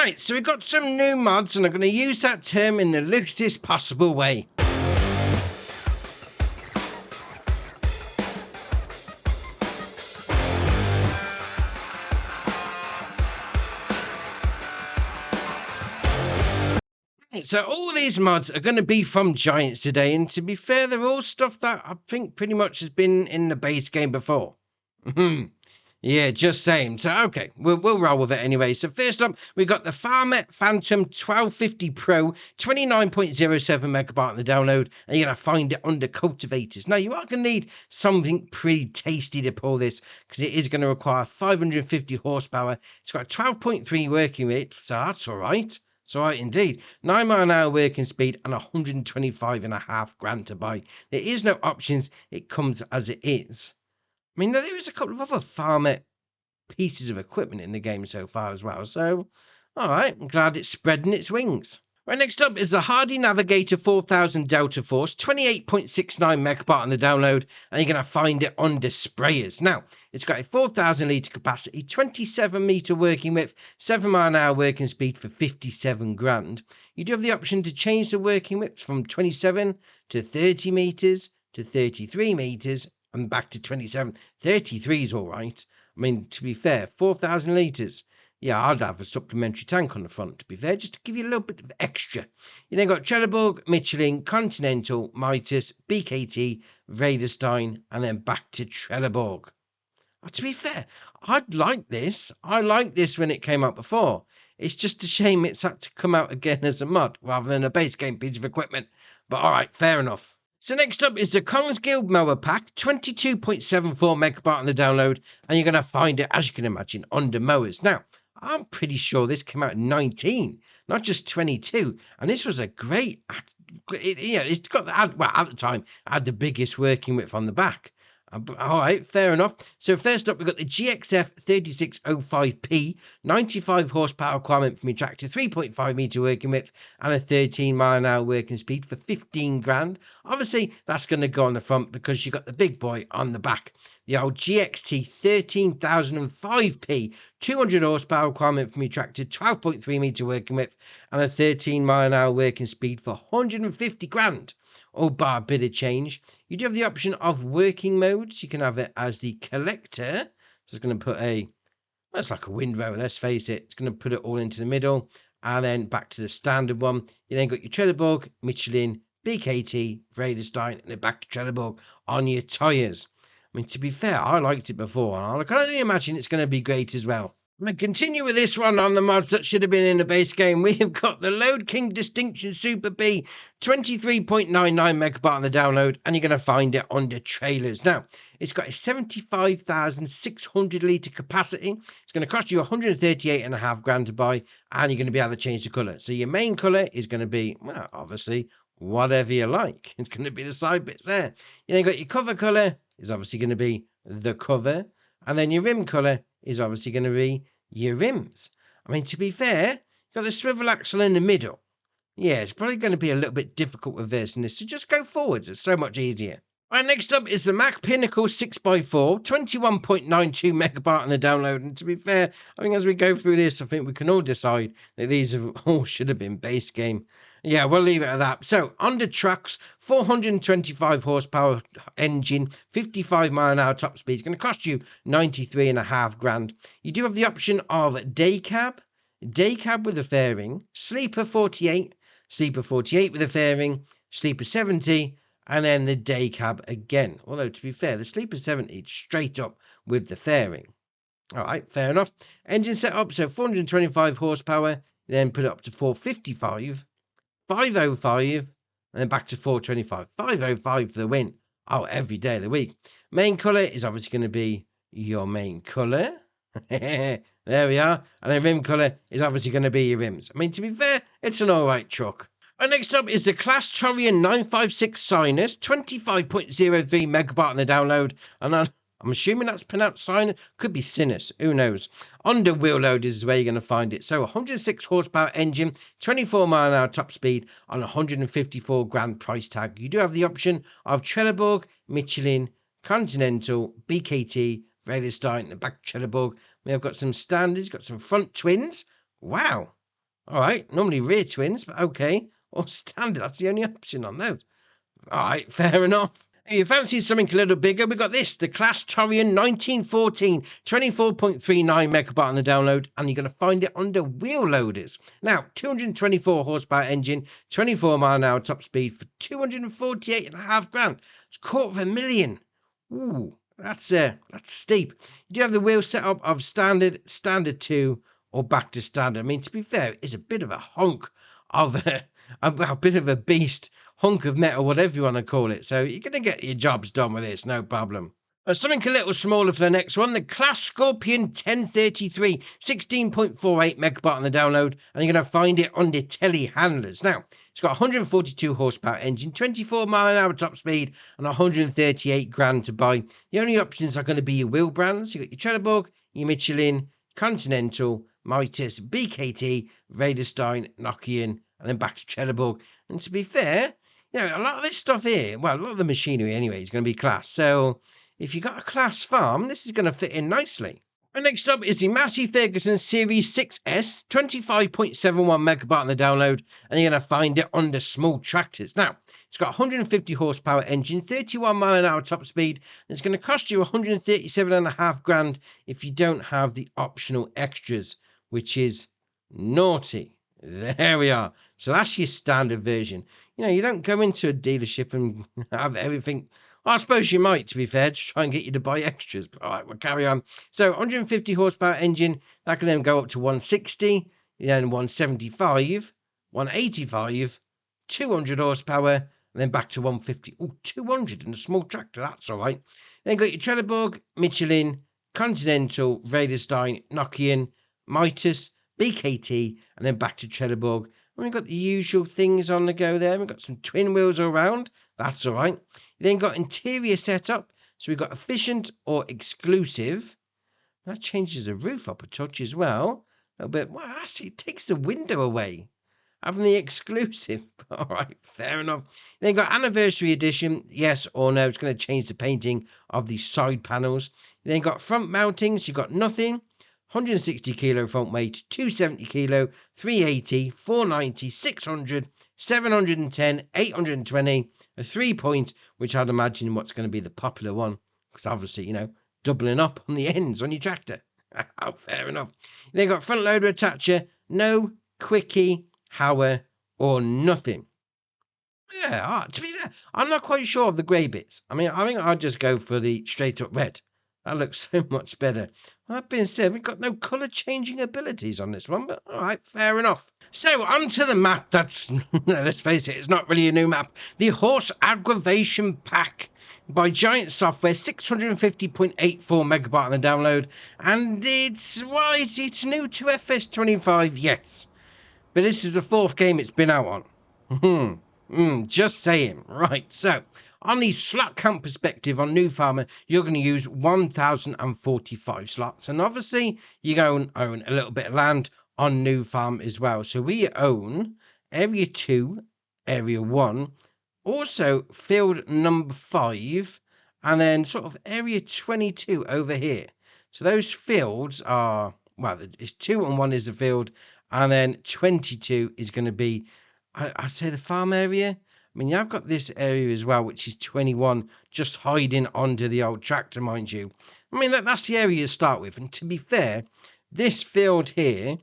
Right, so we've got some new mods, and I'm going to use that term in the loosest possible way. So all these mods are going to be from Giants today, and to be fair, they're all stuff that I think pretty much has been in the base game before. Yeah, just saying. So, okay, we'll roll with it anyway. So first up, we've got the Farmet Fantom 1250 Pro, 29.07 megabyte on the download, and you're going to find it under cultivators. Now, you are going to need something pretty tasty to pull this, because it is going to require 550 horsepower. It's got a 12.3 working rate, so that's all right. It's all right indeed. 9 mile an hour working speed and 125.5 grand to buy. There is no options. It comes as it is. I mean, there is a couple of other Farmet pieces of equipment in the game so far as well. So, all right, I'm glad it's spreading its wings. Right, next up is the Hardi Navigator 4000 Delta Force, 28.69 megabyte on the download, and you're going to find it under sprayers. Now, it's got a 4,000 litre capacity, 27 metre working width, 7 mile an hour working speed for 57 grand. You do have the option to change the working width from 27 to 30 metres to 33 metres, and back to 27. 33 is all right. I mean, to be fair, 4,000 litres. Yeah, I'd have a supplementary tank on the front, to be fair, just to give you a little bit of extra. You then got Trelleborg, Michelin, Continental, Mitas, BKT, Raderstein, and then back to Trelleborg. To be fair, I'd like this. I liked this when it came out before. It's just a shame it's had to come out again as a mod, rather than a base game piece of equipment. But all right, fair enough. So next up is the Kongskilde Mower Pack, 22.74 megabyte on the download, and you're going to find it, as you can imagine, under mowers. Now, I'm pretty sure this came out in 19, not just 22, and this was a great, it's got the, well, at the time, it had the biggest working width on the back. All right, fair enough. So first up, we've got the GXF 3605P, 95 horsepower requirement from your tractor, 3.5 metre working width, and a 13 mile an hour working speed for 15 grand. Obviously, that's going to go on the front because you've got the big boy on the back. The old GXT 13005P, 200 horsepower requirement from your tractor, 12.3 metre working width, and a 13 mile an hour working speed for 150 grand. All bar a bit of change. You do have the option of working modes. You can have it as the collector. So it's going to put that's like a windrow, let's face it. It's going to put it all into the middle. And then back to the standard one. You then got your Trelleborg, Michelin, BKT, Raderstein, and then back to Trelleborg on your tyres. I mean, to be fair, I liked it before. And I can only imagine it's going to be great as well. I'm going to continue with this one on the mods that should have been in the base game. We've got the LodeKing Distinction Super B, 23.99 megabyte on the download, and you're going to find it under trailers. Now, it's got a 75,600 litre capacity. It's going to cost you 138.5 grand to buy, and you're going to be able to change the colour. So your main colour is going to be, well, obviously, whatever you like. It's going to be the side bits there. You then got your cover colour is obviously going to be the cover, and then your rim colour is obviously going to be your rims. I mean, to be fair, you've got the swivel axle in the middle. Yeah, it's probably going to be a little bit difficult reversing this, so just go forwards. It's so much easier. Right, next up is the Mack Pinnacle 6x4, 21.92 megabyte on the download. And to be fair, I think as we go through this, I think we can all decide that these all should have been base game. Yeah, we'll leave it at that. So, under trucks, 425 horsepower engine, 55 mile an hour top speed. It's going to cost you 93.5 grand. You do have the option of day cab with a fairing, sleeper 48 with a fairing, sleeper 70, and then the day cab again. Although, to be fair, the sleeper 70 is straight up with the fairing. All right, fair enough. Engine setup, so 425 horsepower, then put it up to 455. 505, and then back to 425. 505 for the win. Oh, every day of the week. Main colour is obviously going to be your main colour. There we are. And then rim colour is obviously going to be your rims. I mean, to be fair, it's an alright truck. And next up is the CLAAS TORION 956 Sinus, 25.03 megabyte on the download. And I'm assuming that's pronounced Sinus. Could be Sinus. Who knows? Under wheel loaders is where you're going to find it. So 106 horsepower engine, 24 mile an hour top speed on 154 grand price tag. You do have the option of Trelleborg, Michelin, Continental, BKT, Raderstein, and back to Trelleborg. We have got some standards, got some front twins. Wow. All right, normally rear twins, but okay. Or standard, that's the only option on those. All right, fair enough. If you fancy something a little bigger, we got this, the CLAAS TORION 1914, 24.39 megabyte on the download, and you're going to find it under wheel loaders. Now, 224 horsepower engine, 24 mile an hour top speed for 248.5 grand. It's $250,000. Ooh, that's steep. You do have the wheel setup of standard 2, or back to standard. I mean, to be fair, it's a bit of a hunk of a bit of a beast. Hunk of metal, whatever you want to call it. So you're going to get your jobs done with this, no problem. Something a little smaller for the next one, the CLAAS Scorpion 1033, 16.48 megabyte on the download, and you're going to find it under telehandlers. Now, it's got 142 horsepower engine, 24 mile an hour top speed, and 138 grand to buy. The only options are going to be your wheel brands. You've got your Trelleborg, your Michelin, Continental, Mitas, BKT, Raderstein, Nokian, and then back to Trelleborg. And to be fair, you know, a lot of this stuff here, well, a lot of the machinery anyway is going to be CLAAS. So if you've got a CLAAS farm, this is going to fit in nicely. And next up is the Massey Ferguson Series 6S, 25.71 megabyte on the download, and you're going to find it under small tractors. Now, it's got 150 horsepower engine, 31 mile an hour top speed, and it's going to cost you 137.5 grand if you don't have the optional extras, which is naughty. There we are. So that's your standard version. You know, you don't go into a dealership and have everything. Well, I suppose you might, to be fair, to try and get you to buy extras. But all right, we'll carry on. So 150 horsepower engine, that can then go up to 160, then 175, 185, 200 horsepower, and then back to 150. Oh, 200 in a small tractor, that's all right. Then got your Trelleborg, Michelin, Continental, Raderstein, Nokian, Mitas, BKT, and then back to Trelleborg. And we've got the usual things on the go there. We've got some twin wheels all around. That's all right. You then got interior setup. So we've got efficient or exclusive. That changes the roof up a touch as well. A little bit. Well, actually, it takes the window away. Having the exclusive. All right, fair enough. Then got anniversary edition. Yes or no. It's going to change the painting of the side panels. You then got front mountings. You've got nothing. 160 kilo front weight, 270 kilo, 380, 490, 600, 710, 820, a 3-point, which I'd imagine what's going to be the popular one, because obviously, you know, doubling up on the ends on your tractor. Oh, fair enough. Then got front loader attacher, no quickie, Hauer, or nothing. Yeah, to be fair, I'm not quite sure of the grey bits. I mean, I think I'd just go for the straight up red. That looks so much better. That being said, we've got no colour changing abilities on this one, but all right, fair enough. So, onto the map. That's, let's face it, it's not really a new map. The Horsch AgroVation Pack by Giant Software, 650.84 megabyte on the download, and it's new to FS25, yes. But this is the 4th game it's been out on. Just saying. Right, so on the slot count perspective on New Farmer, you're going to use 1,045 slots. And obviously, you're going to own a little bit of land on New Farm as well. So we own Area 2, Area 1, also Field number 5, and then sort of Area 22 over here. So those fields are, well, it's 2 and 1 is the field, and then 22 is going to be, I'd say, the farm area. I mean, you've got this area as well, which is 21, just hiding onto the old tractor, mind you. I mean, that's the area you start with. And to be fair, this field here,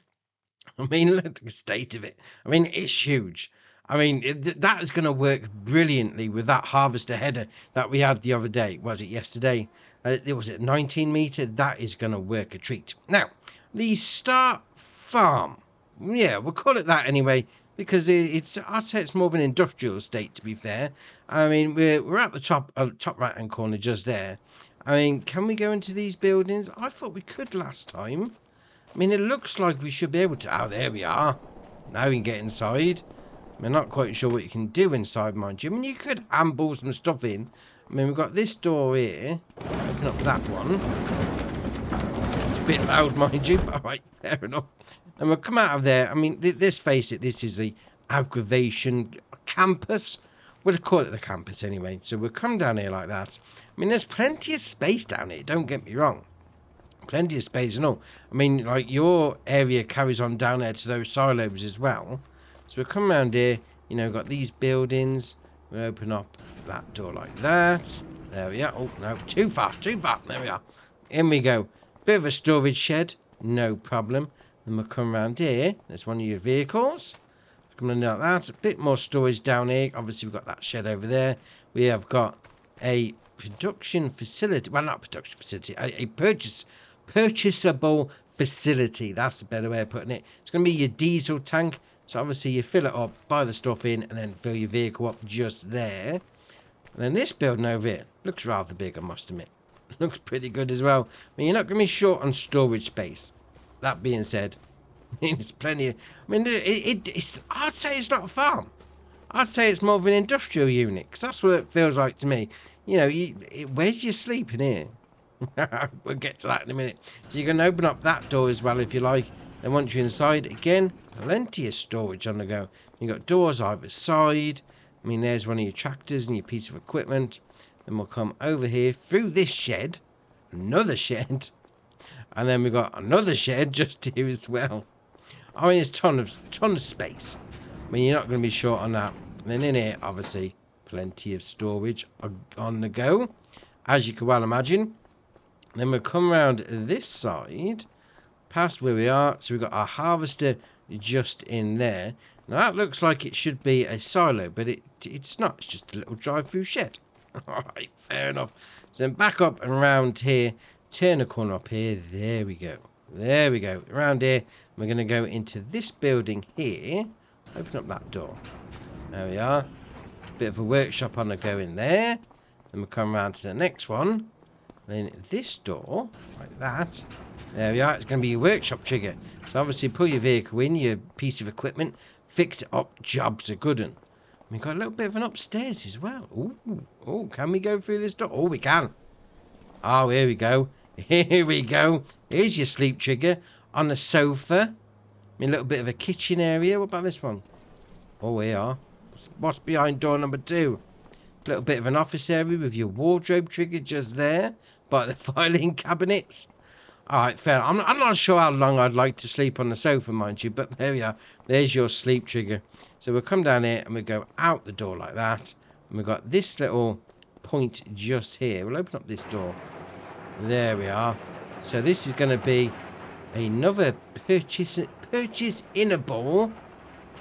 I mean, look at the state of it. I mean, it's huge. I mean, that is going to work brilliantly with that harvester header that we had the other day. Was it yesterday? Was it 19 metre? That is going to work a treat. Now, the start farm. Yeah, we'll call it that anyway, because I'd say it's more of an industrial estate, to be fair. I mean, we're at the top right-hand corner just there. I mean, can we go into these buildings? I thought we could last time. I mean, it looks like we should be able to. Oh, there we are. Now we can get inside. I'm not quite sure what you can do inside, mind you. I mean, you could handball some stuff in. I mean, we've got this door here. Open up that one. It's a bit loud, mind you. All right, fair enough. And we'll come out of there. I mean, let's face it, this is the AgroVation campus. We'll call it the campus anyway. So we'll come down here like that. I mean, there's plenty of space down here, don't get me wrong. plenty of space and all. I mean, like, your area carries on down there to those silos as well. So we'll come around here, you know, got these buildings. We open up that door like that. There we are. Oh, no, too far, too far. There we are. In we go. Bit of a storage shed, no problem. Then we'll come around here. There's one of your vehicles. Come on like that. A bit more storage down here. Obviously, we've got that shed over there. We have got a production facility. Well, not production facility. A purchasable facility. That's the better way of putting it. It's going to be your diesel tank. So obviously you fill it up, buy the stuff in, and then fill your vehicle up just there. And then this building over here looks rather big, I must admit. Looks pretty good as well. I mean, you're not going to be short on storage space. That being said, I mean, there's plenty of... I mean, it's... I'd say it's not a farm. I'd say it's more of an industrial unit, because that's what it feels like to me. You know, where's your sleep in here? We'll get to that in a minute. So you can open up that door as well if you like. Then once you're inside, again, plenty of storage on the go. You've got doors either side. I mean, there's one of your tractors and your piece of equipment. Then we'll come over here through this shed. Another shed. And then we've got another shed just here as well. I mean, there's ton of space. I mean, you're not going to be short on that. And then in here, obviously, plenty of storage on the go, as you can well imagine. Then we'll come around this side, past where we are. So we've got our harvester just in there. Now that looks like it should be a silo, but it's not. It's just a little drive-through shed. Alright, fair enough. So then back up and around here, turn a corner up here. There we go. There we go. Around here, we're going to go into this building here. Open up that door. There we are. Bit of a workshop on the go in there. Then we'll come around to the next one. Then this door, like that. There we are. It's going to be your workshop trigger. So obviously pull your vehicle in, your piece of equipment, fix it up, jobs are good. And we've got a little bit of an upstairs as well. Ooh, oh, can we go through this door? Oh, we can. Oh, here we go. Here we go. Here's your sleep trigger on the sofa. A little bit of a kitchen area. What about this one? Oh, we are. What's behind door number 2? A little bit of an office area with your wardrobe trigger just there. By the filing cabinets. Alright, fair. I'm not sure how long I'd like to sleep on the sofa, mind you. But there we are. There's your sleep trigger. So we'll come down here and we'll go out the door like that. And we've got this little point just here. We'll open up this door. There we are. So this is going to be another purchase-inable.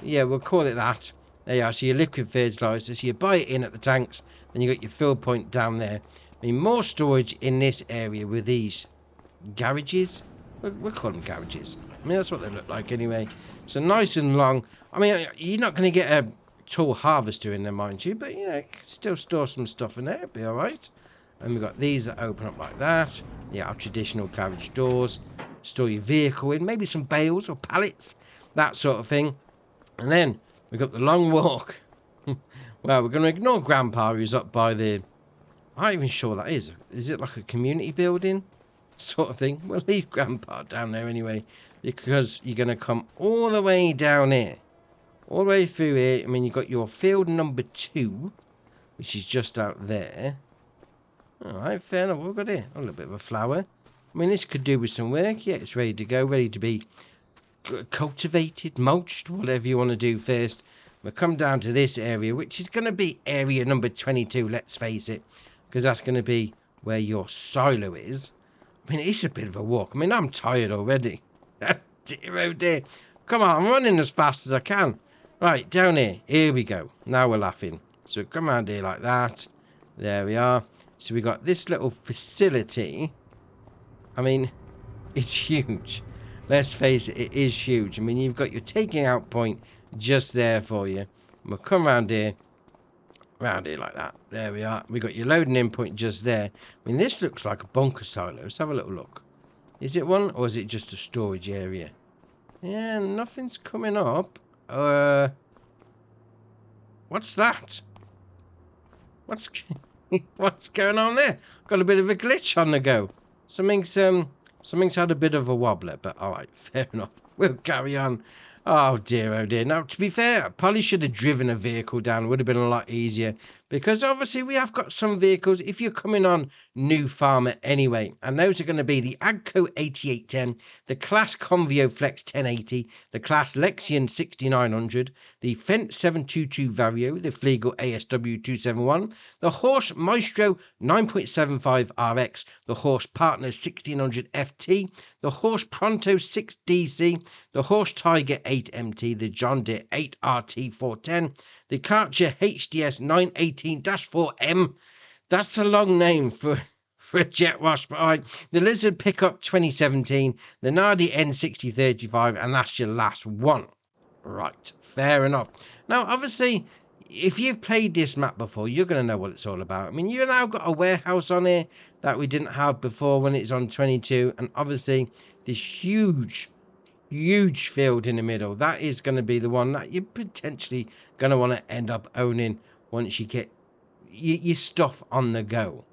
Yeah, we'll call it that. There you are. So your liquid fertilizer. So you buy it in at the tanks. Then you got your fill point down there. I mean, more storage in this area with these garages. We'll call them garages. I mean, that's what they look like anyway. So nice and long. I mean, you're not going to get a tall harvester in there, mind you. But, you know, you can still store some stuff in there. It'll be all right. And we've got these that open up like that. Yeah, our traditional garage doors. Store your vehicle in. Maybe some bales or pallets. That sort of thing. And then we've got the long walk. Well, we're going to ignore Grandpa, who's up by the... I'm not even sure what that is. Is it like a community building sort of thing? We'll leave Grandpa down there anyway, because you're going to come all the way down here. All the way through here. I mean, you've got your field number 2, which is just out there. Alright, fair enough. We've got here a little bit of a flower. I mean, this could do with some work. Yeah, it's ready to go, ready to be cultivated, mulched, whatever you want to do first. We'll come down to this area, which is going to be area number 22, let's face it. Because that's going to be where your silo is. I mean, it's a bit of a walk. I mean, I'm tired already. Dear, oh dear. Come on, I'm running as fast as I can. Right, down here. Here we go. Now we're laughing. So come around here like that. There we are. So we got this little facility. I mean, it's huge. Let's face it, it is huge. I mean, you've got your taking out point just there for you. We'll come around here. Around here like that. There we are. We got your loading in point just there. I mean, this looks like a bunker silo. Let's have a little look. Is it one, or is it just a storage area? Yeah, nothing's coming up. What's that? What's going on there? Got a bit of a glitch on the go. Something's had a bit of a wobbler, but all right, fair enough. We'll carry on. Oh dear, oh dear. Now, to be fair, I probably should have driven a vehicle down. It would have been a lot easier. because obviously we have got some vehicles if you're coming on new Farmer anyway, and those are going to be the Agco 8810, the CLAAS Convio Flex 1080, the CLAAS Lexion 6900, the Fendt 722 Vario, the Flegel ASW 271, the Horsch Maestro 9.75 RX, the Horsch Partner 1600 FT, the Horsch Pronto 6 DC, the Horsch Tiger 8 MT, the John Deere 8 RT 410, the Karcher HDS 918-4M. That's a long name for a jet wash, but all right. The Lizard Pickup 2017, the Nardi N6035, and that's your last one. Right, fair enough. Now, obviously, if you've played this map before, you're going to know what it's all about. I mean, you've now got a warehouse on here that we didn't have before when it's on 22, and obviously this huge field in the middle. That is going to be the one that you're potentially going to want to end up owning once you get your stuff on the go.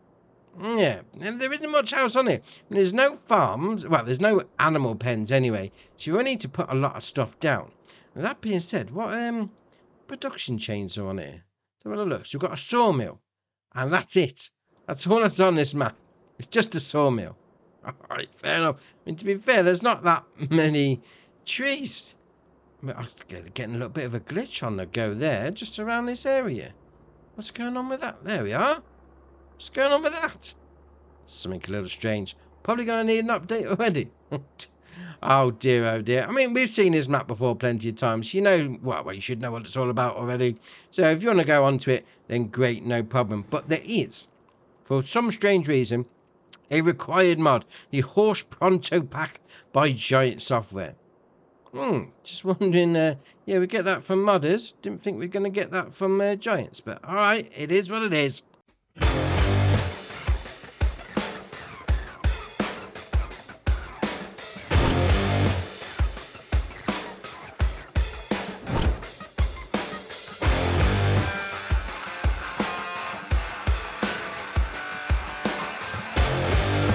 Yeah, and there isn't much else on it. There's no farms. Well, there's no animal pens anyway, so you only need to put a lot of stuff down. And that being said, what production chains are on here? So have a look. So we've got a sawmill, and that's it. That's all that's on this map. It's just a sawmill. Alright, fair enough. I mean, to be fair, there's not that many trees. I mean, I'm getting a little bit of a glitch on the go there, just around this area. What's going on with that? There we are. What's going on with that? Something a little strange. Probably going to need an update already. Oh dear, oh dear. I mean, we've seen this map before plenty of times. You know, well, you should know what it's all about already. So if you want to go onto it, then great, no problem. But there is, for some strange reason, a required mod, the Horsch Pronto Pack by Giant Software. Just wondering, yeah, we get that from modders. Didn't think we were going to get that from Giants, but alright, it is what it is.